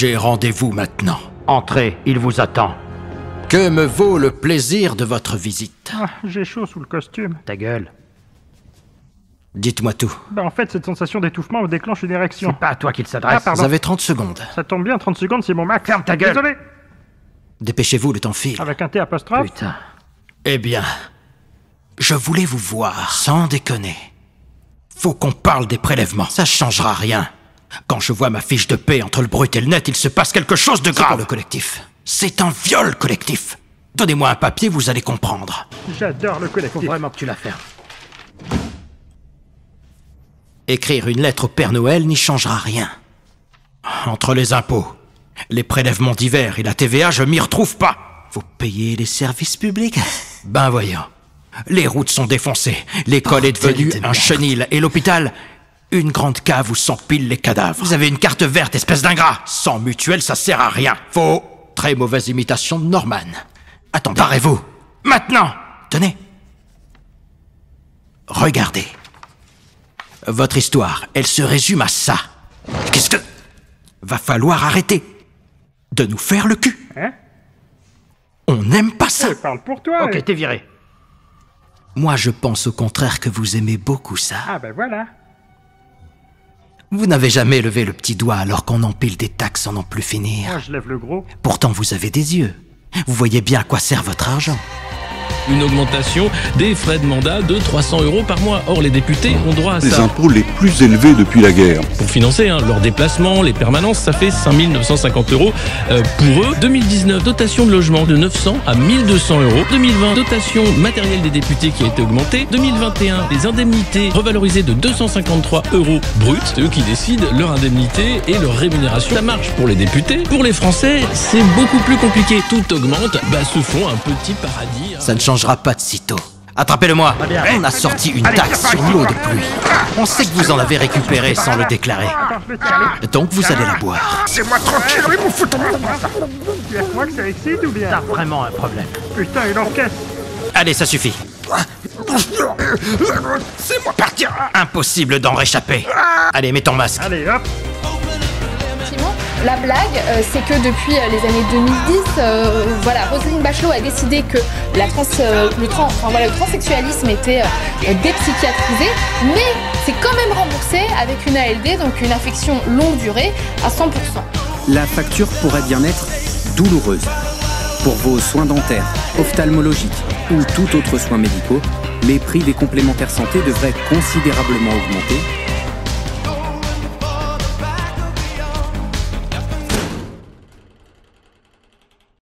J'ai rendez-vous maintenant. Entrez, il vous attend. Que me vaut le plaisir de votre visite? Ah, j'ai chaud sous le costume. Ta gueule. Dites-moi tout. En fait, cette sensation d'étouffement me déclenche une érection. C'est pas à toi qu'il s'adresse. Ah, pardon. Vous avez 30 secondes. Ça tombe bien, 30 secondes, c'est mon max. Ferme ta gueule. Désolé. Dépêchez-vous, le temps file. Avec un T apostrophe. Putain. Eh bien, je voulais vous voir, sans déconner. Faut qu'on parle des prélèvements. Ça changera rien. Quand je vois ma fiche de paix entre le brut et le net, il se passe quelque chose de grave. Pour le collectif. C'est un viol collectif. Donnez-moi un papier, vous allez comprendre. J'adore le Faut collectif. vraiment que tu la fermes. Écrire une lettre au Père Noël n'y changera rien. Entre les impôts, les prélèvements divers et la TVA, je m'y retrouve pas. Vous payez les services publics? Ben voyons. Les routes sont défoncées, l'école est devenue un chenil et l'hôpital, une grande cave où s'empilent les cadavres. Vous avez une carte verte, espèce d'ingrat. Sans mutuelle, ça sert à rien. Faux. Très mauvaise imitation de Norman. Attends, parez-vous. Maintenant. Tenez. Regardez. Votre histoire, elle se résume à ça. Qu'est-ce que... Va falloir arrêter de nous faire le cul. Hein? On n'aime pas ça. Je parle pour toi. Ok, t'es viré. Moi, je pense au contraire que vous aimez beaucoup ça. Ah ben voilà. Vous n'avez jamais levé le petit doigt alors qu'on empile des taxes sans n'en plus finir. Moi, je lève le gros. Pourtant, vous avez des yeux. Vous voyez bien à quoi sert votre argent. Une augmentation des frais de mandat de 300 € par mois. Or, les députés ont droit à Les ça. impôts les plus élevés depuis la guerre. Pour financer leurs déplacements, les permanences, ça fait 5 950 € pour eux. 2019, dotation de logement de 900 à 1200 €. 2020, dotation matérielle des députés qui a été augmentée. 2021, les indemnités revalorisées de 253 € bruts. C'est eux qui décident leur indemnité et leur rémunération. Ça marche pour les députés. Pour les Français, c'est beaucoup plus compliqué. Tout augmente, se font un petit paradis. Ça ne changera pas de sitôt. Attrapez-le-moi. On a sorti une taxe sur l'eau de pluie. On sait que vous en avez récupéré sans le déclarer. Attends, je peux te caler. Donc vous allez la boire. C'est-moi tranquille, ils m'ont foutu. Tu as moi que ça excite ou bien? T'as vraiment un problème. Putain, il encaisse. Allez, ça suffit. C'est moi partir. Impossible d'en réchapper. Allez, mets ton masque. Allez, hop. Effectivement, la blague, c'est que depuis les années 2010, Roselyne Bachelot a décidé que le transsexualisme était dépsychiatrisé, mais c'est quand même remboursé avec une ALD, donc une affection longue durée, à 100%. La facture pourrait bien être douloureuse. Pour vos soins dentaires, ophtalmologiques ou tout autre soin médicaux, les prix des complémentaires santé devraient considérablement augmenter